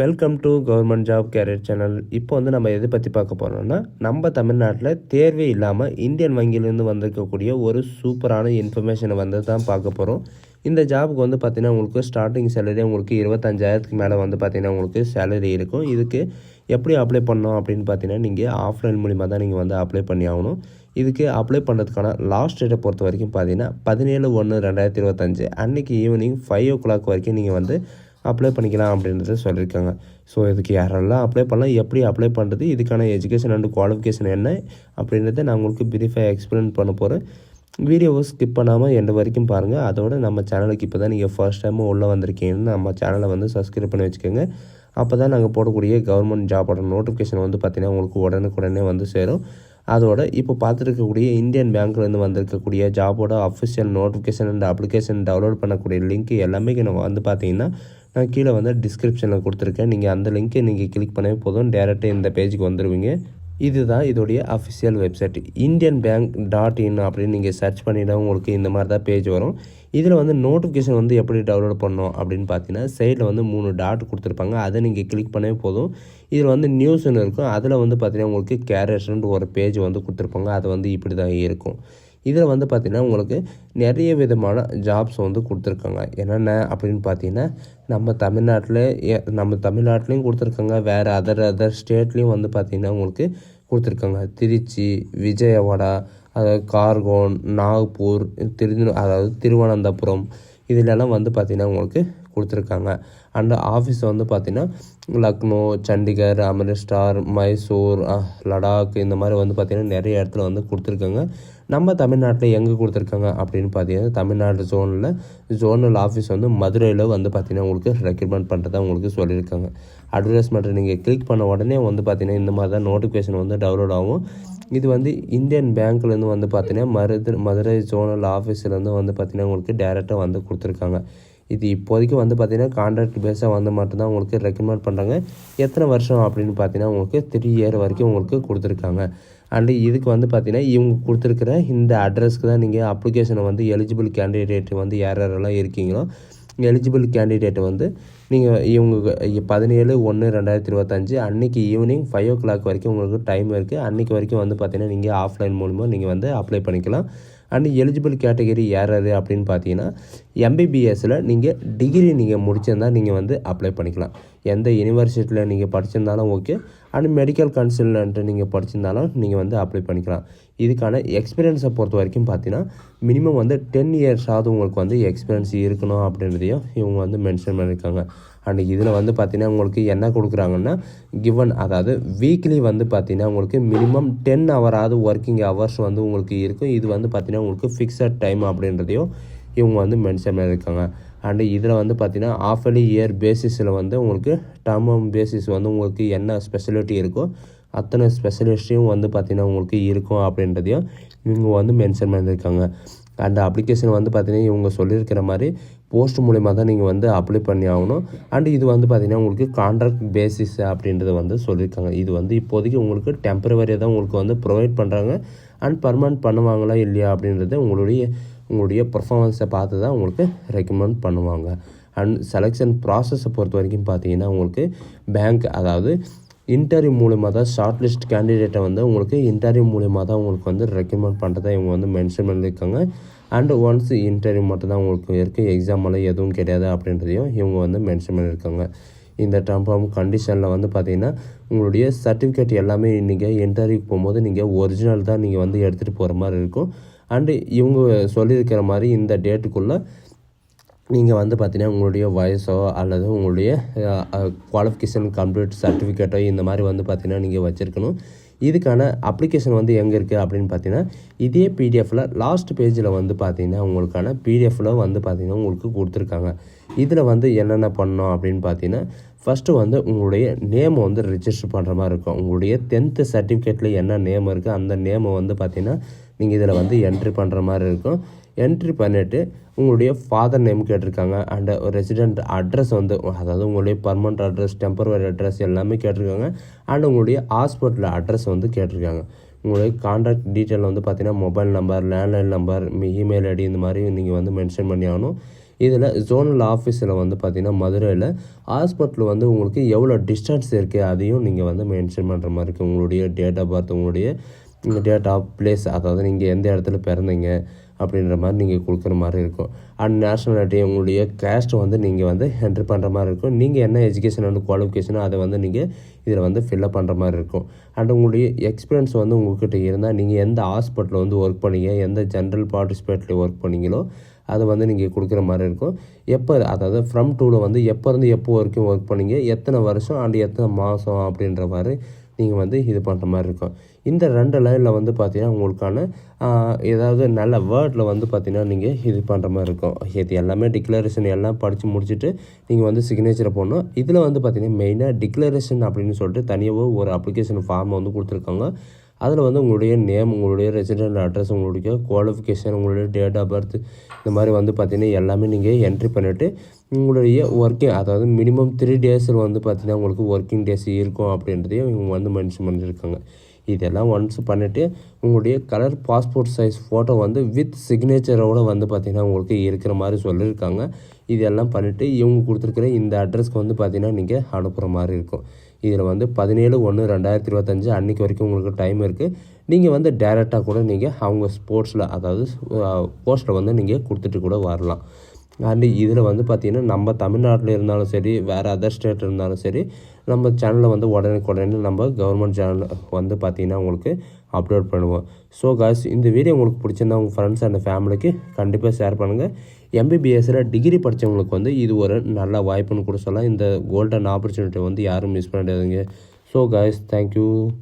Welcome to government job career channel. இப்போ வந்து நம்ம எதை பற்றி பார்க்க போகிறோம்னா, நம்ம தமிழ்நாட்டில் தேர்வே இல்லாமல் இந்தியன் வங்கியிலேருந்து வந்திருக்கக்கூடிய ஒரு சூப்பரான இன்ஃபர்மேஷனை வந்து தான் பார்க்க போகிறோம். இந்த ஜாபுக்கு வந்து பார்த்திங்கன்னா உங்களுக்கு ஸ்டார்டிங் சேலரி உங்களுக்கு 25,000க்கு மேலே வந்து பார்த்திங்கன்னா உங்களுக்கு சேலரி இருக்கும். இதுக்கு எப்படி அப்ளை பண்ணோம் அப்படின்னு பார்த்தீங்கன்னா, நீங்கள் ஆஃப்லைன் மூலிமா தான் நீங்கள் வந்து அப்ளை பண்ணி ஆகணும். இதுக்கு அப்ளை பண்ணுறதுக்கான லாஸ்ட் டேட்டை பொறுத்த வரைக்கும் பார்த்தீங்கன்னா 17/1/2025 அன்றைக்கி ஈவினிங் 5 o'clock வரைக்கும் நீங்கள் வந்து அப்ளை பண்ணிக்கலாம் அப்படின்றத சொல்லியிருக்காங்க. ஸோ இதுக்கு யாரெல்லாம் அப்ளை பண்ணலாம், எப்படி அப்ளை பண்ணுறது, இதுக்கான எஜுகேஷன் அண்ட் குவாலிஃபிகேஷன் என்ன அப்படின்றத நான் உங்களுக்கு பிரீஃபாக எக்ஸ்பிளைன் பண்ண போகிறேன். வீடியோவை ஸ்கிப் பண்ணாமல் எண்டு வரைக்கும் பாருங்கள். அதோட நம்ம சேனலுக்கு இப்போ தான் நீங்கள் ஃபர்ஸ்ட் டைம் உள்ளே வந்திருக்கீங்கன்னு நம்ம சேனலை வந்து சப்ஸ்கிரைப் பண்ணி வச்சுக்கோங்க. அப்போ தான் நாங்கள் போடக்கூடிய கவர்மெண்ட் ஜாபோட நோட்டிஃபிகேஷன் வந்து பார்த்திங்கன்னா உங்களுக்கு உடனுக்குடனே வந்து சேரும். அதோட இப்போ பார்த்துருக்கக்கூடிய இந்தியன் பேங்க்லேருந்து வந்திருக்கக்கூடிய ஜாபோட official notification and application download பண்ணக்கூடிய லிங்க் எல்லாமே நம்ம வந்து பார்த்திங்கன்னா நான் கீழே வந்து டிஸ்கிரிப்ஷனில் கொடுத்துருக்கேன். நீங்கள் அந்த லிங்க்கை நீங்கள் கிளிக் பண்ணவே போதும், டேரெக்டாக இந்த பேஜுக்கு வந்துடுவீங்க. இதுதான் இதோடைய அஃபிஷியல் வெப்சைட் indianbank.in அப்படின்னு நீங்கள் சர்ச் பண்ணிவிட உங்களுக்கு இந்த மாதிரி தான் பேஜ் வரும். இதில் வந்து நோட்டிஃபிகேஷன் வந்து எப்படி டவுன்லோட் பண்ணோம் அப்படின்னு பார்த்தீங்கன்னா, சைடில் வந்து 3 டாட் கொடுத்துருப்பாங்க. அதை நீங்கள் கிளிக் பண்ணவே போதும். இதில் வந்து நியூஸ்ன்னு இருக்கும். அதில் வந்து பார்த்திங்கன்னா உங்களுக்கு கேரியர்ஸ்ன்ட்டு ஒரு பேஜ் வந்து கொடுத்துருப்பாங்க. அது வந்து இப்படி தான் இருக்கும். இதில் வந்து பார்த்திங்கன்னா உங்களுக்கு நிறைய விதமான ஜாப்ஸ் வந்து கொடுத்துருக்காங்க. என்னென்ன அப்படின்னு பார்த்தீங்கன்னா, நம்ம தமிழ்நாட்டிலையும் கொடுத்துருக்காங்க, வேறு அதர் ஸ்டேட்லேயும் வந்து பார்த்திங்கன்னா உங்களுக்கு கொடுத்துருக்காங்க. திருச்சி, விஜயவாடா, அதாவது கார்கோன், நாக்பூர், திருவனந்தபுரம் இதிலெல்லாம் வந்து பார்த்திங்கன்னா உங்களுக்கு கொடுத்துருக்காங்க. அண்ட் ஆஃபீஸ் வந்து பார்த்திங்கன்னா லக்னோ, சண்டிகர், அமிர்தசர், மைசூர், லடாக் இந்த மாதிரி வந்து பார்த்திங்கன்னா நிறைய இடத்துல வந்து கொடுத்துருக்காங்க. நம்ம தமிழ்நாட்டில் எங்கே கொடுத்துருக்காங்க அப்படின்னு பார்த்தீங்கன்னா, தமிழ்நாடு ஜோனல் ஆஃபீஸ் வந்து மதுரையில் வந்து பார்த்திங்கன்னா உங்களுக்கு ரெக்ரூட்மெண்ட் பண்ணுறதா உங்களுக்கு சொல்லியிருக்காங்க. அட்வர்டைஸ்மெண்ட்டை நீங்கள் கிளிக் பண்ண உடனே வந்து பார்த்திங்கன்னா இந்த மாதிரி தான் நோட்டிஃபிகேஷன் வந்து டவுன்லோட் ஆகும். இது வந்து இந்தியன் பேங்க்லேருந்து வந்து பார்த்திங்கன்னா மதுரை ஜோனல் ஆஃபீஸ்லேருந்து வந்து பார்த்திங்கன்னா உங்களுக்கு டேரெக்டாக வந்து கொடுத்துருக்காங்க. இது இப்போதைக்கு வந்து பார்த்திங்கன்னா கான்ட்ராக்ட் பேஸாக வந்து மட்டும்தான் உங்களுக்கு ரெக்கமெண்ட் பண்ணுறாங்க. எத்தனை வருஷம் அப்படின்னு பார்த்தீங்கன்னா உங்களுக்கு 3 year வரைக்கும் உங்களுக்கு கொடுத்துருக்காங்க. அண்டு இதுக்கு வந்து பார்த்திங்கன்னா இவங்க கொடுத்துருக்கிற இந்த அட்ரஸ்க்கு தான் நீங்கள் அப்ளிகேஷனை வந்து எலிஜிபிள் கேண்டிடேட் வந்து யாரெல்லாம் இருக்கீங்களோ எலிஜிபிள் கேண்டிடேட்டை வந்து நீங்கள் இவங்க 17/1/2025 அன்றைக்கி ஈவினிங் 5 o'clock வரைக்கும் உங்களுக்கு டைம் இருக்குது. அன்றைக்கி வரைக்கும் வந்து பார்த்திங்கன்னா நீங்கள் ஆஃப்லைன் மூலமாக நீங்கள் வந்து அப்ளை பண்ணிக்கலாம். அண்ட் எலிஜிபிள் கேட்டகரி யார் அப்படின்னு பார்த்தீங்கன்னா, எம்பிபிஎஸ்சில் நீங்கள் டிகிரி நீங்கள் முடிச்சிருந்தால் நீங்கள் வந்து அப்ளை பண்ணிக்கலாம். எந்த யூனிவர்சிட்டியில் நீங்கள் படிச்சிருந்தாலும் ஓகே. அண்ட் மெடிக்கல் கன்சல்டன்ட்டு நீங்கள் படிச்சிருந்தாலும் நீங்கள் வந்து அப்ளை பண்ணிக்கலாம். இதுக்கான எக்ஸ்பீரியன்ஸை பொறுத்த வரைக்கும் பார்த்தீங்கன்னா மினிமம் வந்து 10 years உங்களுக்கு வந்து எக்ஸ்பீரியன்ஸ் இருக்கணும் அப்படின்றதையும் இவங்க வந்து மென்ஷன் பண்ணியிருக்காங்க. அண்ட் இதில் வந்து பார்த்திங்கன்னா உங்களுக்கு என்ன கொடுக்குறாங்கன்னா கிவன், அதாவது வீக்லி வந்து பார்த்திங்கன்னா உங்களுக்கு மினிமம் 10 hour ஒர்க்கிங் ஹவர்ஸ் வந்து உங்களுக்கு இருக்கும். இது வந்து பார்த்திங்கன்னா உங்களுக்கு ஃபிக்ஸட் டைம் அப்படின்றதையும் இவங்க வந்து மென்ஷன் பண்ணியிருக்காங்க. அண்டு இதில் வந்து பார்த்திங்கன்னா ஆஃபலி இயர் பேசிஸில் வந்து உங்களுக்கு டர்ம் பேசிஸ் வந்து உங்களுக்கு என்ன ஸ்பெஷலிட்டி இருக்கோ அத்தனை ஸ்பெஷலிஸ்ட்டையும் வந்து பார்த்திங்கன்னா உங்களுக்கு இருக்கும் அப்படின்றதையும் இவங்க வந்து மென்ஷன் பண்ணியிருக்காங்க. அண்ட் அப்ளிகேஷன் வந்து பார்த்திங்கன்னா இவங்க சொல்லியிருக்கிற மாதிரி போஸ்ட் மூலிமா தான் நீங்கள் வந்து அப்ளை பண்ணி ஆகணும். அண்ட் இது வந்து பார்த்திங்கன்னா உங்களுக்கு கான்ட்ராக்ட் பேசிஸ் அப்படின்றத வந்து சொல்லியிருக்காங்க. இது வந்து இப்போதைக்கு உங்களுக்கு டெம்பரவரியாக தான் உங்களுக்கு வந்து ப்ரொவைட் பண்ணுறாங்க. அண்ட் பர்மனெண்ட் பண்ணுவாங்களா இல்லையா அப்படின்றத உங்களுடைய பர்ஃபார்மன்ஸை பார்த்து தான் உங்களுக்கு ரெக்கமெண்ட் பண்ணுவாங்க. அண்ட் செலெக்ஷன் ப்ராசஸை பொறுத்த வரைக்கும் பார்த்தீங்கன்னா உங்களுக்கு பேங்க், அதாவது இன்டர்வியூ மூலிமா தான் ஷார்ட் லிஸ்ட் கேண்டிடேட்டை வந்து உங்களுக்கு இன்டர்வியூ மூலிமா தான் உங்களுக்கு வந்து ரெக்கமெண்ட் பண்ணுறதா இவங்க வந்து மென்ஷன் பண்ணியிருக்காங்க. அண்ட் ஒன்ஸ் இன்டர்வியூ மட்டும் தான் உங்களுக்கு இருக்குது, எக்ஸாமெல்லாம் எதுவும் கிடையாது அப்படின்றதையும் இவங்க வந்து மென்ஷன் பண்ணியிருக்காங்க. இந்த டேர்ம் கண்டிஷனில் வந்து பார்த்திங்கன்னா உங்களுடைய சர்டிஃபிகேட் எல்லாமே நீங்கள் இன்டர்வியூக்கு போகும்போது நீங்கள் ஒரிஜினல் தான் நீங்கள் வந்து எடுத்துகிட்டு போகிற மாதிரி இருக்கும். அண்டு இவங்க சொல்லியிருக்கிற மாதிரி இந்த டேட்டுக்குள்ளே நீங்கள் வந்து பார்த்திங்கன்னா உங்களுடைய வயசோ அல்லது உங்களுடைய குவாலிஃபிகேஷன் கம்ப்ளீட் சர்டிஃபிகேட்டோ இந்த மாதிரி வந்து பார்த்திங்கன்னா நீங்கள் வச்சுருக்கணும். இதுக்கான அப்ளிகேஷன் வந்து எங்கே இருக்குது அப்படின்னு பார்த்தீங்கன்னா இதே பிடிஎஃப்பில் லாஸ்ட் பேஜில் வந்து பார்த்திங்கன்னா உங்களுக்கான பிடிஎஃப்பில் வந்து பார்த்திங்கன்னா உங்களுக்கு கொடுத்துருக்காங்க. இதில் வந்து என்னென்ன பண்ணோம் அப்படின்னு பார்த்தீங்கன்னா, ஃபஸ்ட்டு வந்து உங்களுடைய நேமை வந்து ரிஜிஸ்டர் பண்ணுற மாதிரி இருக்கும். உங்களுடைய 10th சர்டிஃபிகேட்டில் என்ன நேம் இருக்குது அந்த நேமை வந்து பார்த்திங்கன்னா நீங்கள் இதில் வந்து என்ட்ரி பண்ணுற மாதிரி இருக்கும். என்ட்ரி பண்ணிவிட்டு உங்களுடைய ஃபாதர் நேம் கேட்டிருக்காங்க. அண்ட் ரெசிடெண்ட் அட்ரஸ் வந்து, அதாவது உங்களுடைய பர்மனெண்ட் அட்ரஸ், டெம்பரவரி அட்ரஸ் எல்லாமே கேட்டிருக்காங்க. அண்ட் உங்களுடைய ஹாஸ்பிட்டல் அட்ரஸ் வந்து கேட்டிருக்காங்க. உங்களுடைய கான்டாக்ட் டீட்டெயில் வந்து பார்த்திங்கன்னா mobile number, landline number, email ID இந்த மாதிரி நீங்கள் வந்து மென்ஷன் பண்ணி ஆகணும். இதில் ஜோனல் ஆஃபீஸில் வந்து பார்த்திங்கன்னா மதுரையில் ஹாஸ்பிட்டல் வந்து உங்களுக்கு எவ்வளோ டிஸ்டன்ஸ் இருக்குது அதையும் நீங்கள் வந்து மென்ஷன் பண்ணுற மாதிரி இருக்குது. உங்களுடைய டேட் ஆஃப் பர்த், உங்களுடைய டேட் ஆஃப் பிளேஸ், அதாவது நீங்கள் எந்த இடத்துல பிறந்தீங்க அப்படின்ற மாதிரி நீங்கள் கொடுக்குற மாதிரி இருக்கும். அண்ட் நேஷ்னாலிட்டி, உங்களுடைய கேஸ்ட்டை வந்து நீங்கள் வந்து என்ட்ரி பண்ணுற மாதிரி இருக்கும். நீங்கள் என்ன எஜுகேஷன் அண்ட் குவாலிஃபிகேஷனோ அதை வந்து நீங்கள் இதில் வந்து ஃபில்லப் பண்ணுற மாதிரி இருக்கும். அண்ட் உங்களுடைய எக்ஸ்பீரியன்ஸ் வந்து உங்கள்கிட்ட இருந்தால் நீங்கள் எந்த ஹாஸ்பிட்டலில் வந்து ஒர்க் பண்ணீங்க, எந்த ஜென்ரல் பார்ட்டிசிபேட்டில் ஒர்க் பண்ணீங்களோ அதை வந்து நீங்கள் கொடுக்குற மாதிரி இருக்கும். எப்போ, அதாவது ஃப்ரம் டூவில் வந்து எப்போ இருந்து எப்போ வரைக்கும் ஒர்க் பண்ணீங்க, எத்தனை வருஷம் அண்ட் எத்தனை மாதம் அப்படின்ற மாதிரி நீங்கள் வந்து இது பண்ணுற மாதிரி இருக்கும். இந்த 2 லைனில் வந்து பார்த்தீங்கன்னா உங்களுக்கான ஏதாவது நல்ல வேர்டில் வந்து பார்த்தீங்கன்னா நீங்கள் இது பண்ணுற மாதிரி இருக்கும். இது எல்லாமே டிக்ளரேஷன் எல்லாம் படித்து முடிச்சுட்டு நீங்கள் வந்து சிக்னேச்சரை போடணும். இதில் வந்து பார்த்தீங்கன்னா மெயினாக டிக்ளரேஷன் அப்படின்னு சொல்லிட்டு தனியாக ஒரு அப்ளிகேஷன் ஃபார்மை வந்து கொடுத்துருக்காங்க. அதில் வந்து உங்களுடைய நேம், உங்களுடைய ரெசிடென்ட் அட்ரஸ், உங்களுடைய குவாலிஃபிகேஷன், உங்களுடைய டேட் ஆஃப் பர்த், இந்த மாதிரி வந்து பார்த்திங்கன்னா எல்லாமே நீங்கள் என்ட்ரி பண்ணிவிட்டு உங்களுடைய ஒர்க்கிங், அதாவது மினிமம் 3 டேஸில் வந்து பார்த்திங்கன்னா உங்களுக்கு ஒர்க்கிங் டேஸ் இருக்கும் அப்படின்றதையும் இவங்க வந்து மென்ஷன் பண்ணியிருக்காங்க. இதெல்லாம் ஒன்ஸ் பண்ணிவிட்டு உங்களுடைய கலர் பாஸ்போர்ட் சைஸ் ஃபோட்டோ வந்து வித் சிக்னேச்சரோடு வந்து பார்த்திங்கன்னா உங்களுக்கு இருக்கிற மாதிரி சொல்லியிருக்காங்க. இதெல்லாம் பண்ணிவிட்டு இவங்க கொடுத்துருக்குற இந்த அட்ரஸ்க்கு வந்து பார்த்திங்கன்னா நீங்கள் அனுப்புகிற மாதிரி இருக்கும். இதில் வந்து 17/1/2025 அன்றைக்கி வரைக்கும் உங்களுக்கு டைம் இருக்குது. நீங்கள் வந்து டைரெக்டாக கூட நீங்கள் அவங்க ஸ்போர்ட்ஸில், அதாவது போஸ்ட்டில் வந்து நீங்கள் கொடுத்துட்டு கூட வரலாம். அண்டு இதில் வந்து பார்த்திங்கன்னா நம்ம தமிழ்நாட்டில் இருந்தாலும் சரி, வேறு அதர் ஸ்டேட் இருந்தாலும் சரி, நம்ம சேனலில் வந்து உடனே நம்ம கவர்மெண்ட் சேனல் வந்து பார்த்திங்கன்னா உங்களுக்கு அப்லோட் பண்ணுவோம். ஸோ காய்ஸ், இந்த வீடியோ உங்களுக்கு பிடிச்சிருந்தா உங்கள் ஃப்ரெண்ட்ஸ் அண்ட் ஃபேமிலிக்கு கண்டிப்பாக ஷேர் பண்ணுங்கள். எம்பிபிஎஸ்சில் டிகிரி படித்தவங்களுக்கு வந்து இது ஒரு நல்ல வாய்ப்புன்னு கூட சொல்லலாம். இந்த கோல்டன் ஆப்பர்ச்சுனிட்டி வந்து யாரும் மிஸ் பண்ணிடாதீங்க. So guys, thank you.